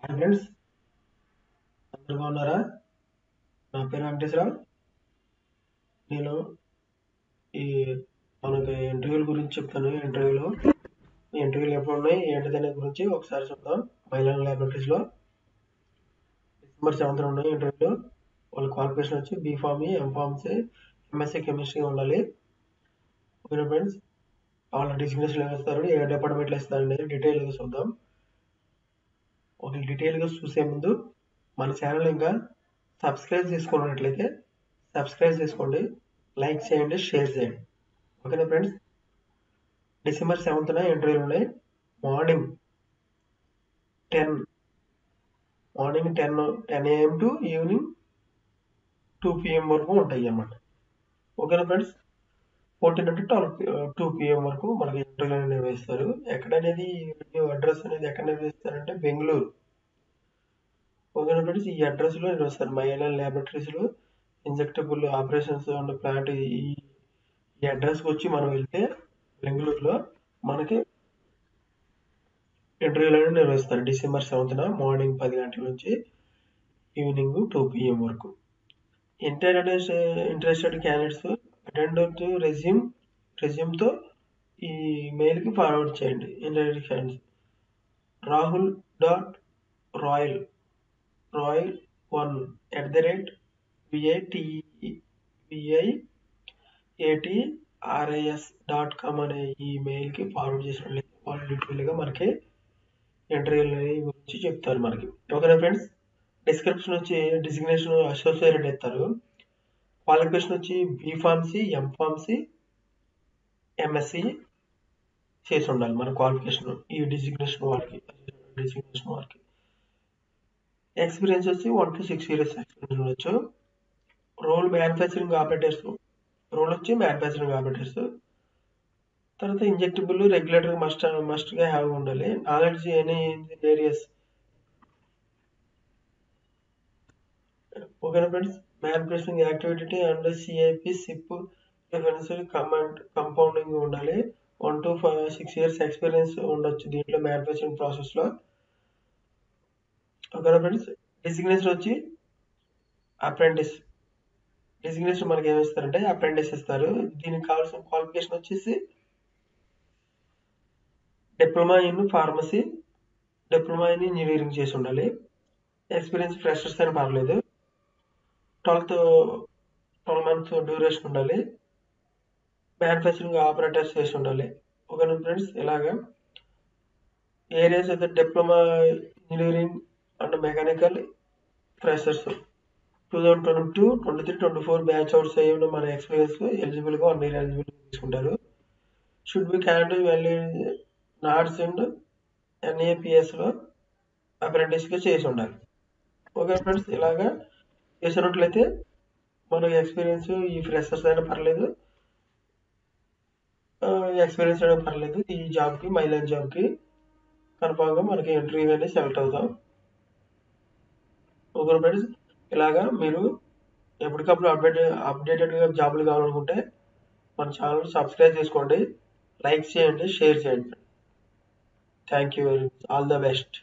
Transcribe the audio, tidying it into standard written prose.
Hi friends, అందరూ బాగున్నారా? నా పేరు వెంకటేశ్వరరావు. నేను ఈ మనకి ఇంటర్వ్యూల గురించి చెప్తాను. ఇంటర్వ్యూలు ఎప్పుడు ఉన్నాయి ఏంటిదనే గురించి ఒకసారి చూద్దాం. మైలాన్ ల్యాబొరేటరీస్లో December 7th ఉన్నాయి ఇంటర్వ్యూలు. వాళ్ళ క్వాలిఫికేషన్ వచ్చి బీఫార్మీ, ఎంఫార్మసీ, ఎంఎస్సీ కెమిస్ట్రీ ఉండాలి. ఓకే ఫ్రెండ్స్, వాళ్ళ డిసిగ్నేషన్ ఇస్తారు, ఏ డిపార్ట్మెంట్లో ఇస్తారనేది డీటెయిల్గా చూద్దాం. ఒక డీటెయిల్గా చూసే ముందు మన ఛానల్ ఇంకా సబ్స్క్రైబ్ చేసుకున్నట్లయితే సబ్స్క్రైబ్ చేసుకోండి, లైక్ చేయండి, షేర్ చేయండి. ఓకేనా ఫ్రెండ్స్, December 7th ఇంటర్వ్యూలు ఉన్నాయి. Morning 10 AM to evening 2 PM వరకు ఉంటాయి అన్నమాట. ఓకేనా ఫ్రెండ్స్, 14 to 2 PM వరకు మనకి ఇంటర్వ్యూలు నిర్వహిస్తారు. ఎక్కడనేది అడ్రస్ అనేది ఎక్కడ నిర్వహిస్తారంటే బెంగళూరు. ఓకేనా ఫ్రెండ్స్, ఈ అడ్రస్లో నిర్వహిస్తారు. మైలాన్ ల్యాబొరేటరీస్లో ఇంజెక్టబుల్ ఆపరేషన్స్ అండ్ ప్లాంట్ ఈ అడ్రస్కి వచ్చి మనం వెళ్తే బెంగళూరులో మనకి ఇంటర్వ్యూలు అనేది నిర్వహిస్తారు. December 7th మార్నింగ్ 10 గంటల నుంచి ఈవినింగ్ 2 PM వరకు. ఇంట్రెస్టెడ్ క్యాండిడేట్స్ అటెండ్ రెజ్యూమ్తో ఈ మెయిల్కి ఫార్వర్డ్ చేయండి. ఇంట్రెస్టెడ్ క్యాండిడేట్స్ rahul.royal1@viatris.com అనే ఈ మెయిల్కి ఫార్వర్డ్ చేసినట్లయితే వాళ్ళు డీటెయిల్గా మనకి ఇంటర్వ్యూల గురించి చెప్తారు మనకి. ఓకేనా ఫ్రెండ్స్, డిస్క్రిప్షన్ వచ్చి డిజిగ్నేషన్ అసోసియేటెడ్ ఇస్తారు. క్వాలిఫికేషన్ వచ్చి బీఫార్మసీ, ఎంఫార్మసీ, ఎంఎస్సి చేసి ఉండాలి మన క్వాలిఫికేషన్. ఈ డిజిగ్నేషన్ వాళ్ళకి ఎక్స్పీరియన్స్ వచ్చి 1 to 6 years ఎక్స్పీరియన్స్ ఉండొచ్చు. రోల్ వచ్చి మ్యానుఫ్యాక్చరింగ్ ఆపరేటర్స్. తర్వాత ఇంజెక్టబుల్ రెగ్యులేటరీ మస్ట్గా హ్యావ్ ఉండాలి. Knowledge any areas. ఓకేనా friends, manufacturing activity and CIP SIP difference compounding ఉండాలి. 1 to 6 years ఎక్స్పీరియన్స్ ఉండొచ్చు దీంట్లో మ్యానుఫ్యాక్చరింగ్ ప్రాసెస్లో. ఓకేనా ఫ్రెండ్స్, డిజిగ్నేషన్ వచ్చి అప్రెంటిస్. డిజిగ్నేషన్ మనకి ఏమి ఇస్తారంటే అప్రెంటిస్ ఇస్తారు. దీనికి కావాల్సిన క్వాలిఫికేషన్ వచ్చేసి diploma in pharmacy, diploma in engineering చేసి ఉండాలి. ఎక్స్పీరియన్స్ ఫ్రెషర్స్ అని పర్లేదు. 12 months డ్యూరేషన్ ఉండాలి. మ్యానుఫ్యాక్చరింగ్ ఆపరేటర్స్ చేసి ఉండాలి. ఓకేనా ఫ్రెండ్స్, ఇలాగా ఏరియాస్ అయితే diploma engineering and mechanical freshers 2022, 23, 24 batch outs అయ్యి మన ఎక్స్పీరియన్స్ ఎలిజిబుల్గా 1 year ఎలిజిబుల్ తీసుకుంటారు. Should be candidate value NATS and NAPSలో అప్రెంటిస్గా చేసి ఉండాలి. ఓకే ఫ్రెండ్స్, ఇలాగా చేసినట్లయితే మనకి ఎక్స్పీరియన్స్ ఈ ఫ్రెషర్స్ అయినా పర్లేదు, ఎక్స్పీరియన్స్ అయినా పర్లేదు, ఈ జాబ్కి మైలాన్ జాబ్కి కన్ఫామ్గా మనకి ఇంటర్వ్యూ అనేది సెలెక్ట్ అవుతాం. ఓకే ఫ్రెండ్స్, ఇలాగా మీరు ఎప్పటికప్పుడు అప్డేటెడ్గా జాబులు కావాలనుకుంటే మన ఛానల్ సబ్స్క్రైబ్ చేసుకోండి, లైక్ చేయండి, షేర్ చేయండి. Thank you very much. All the best.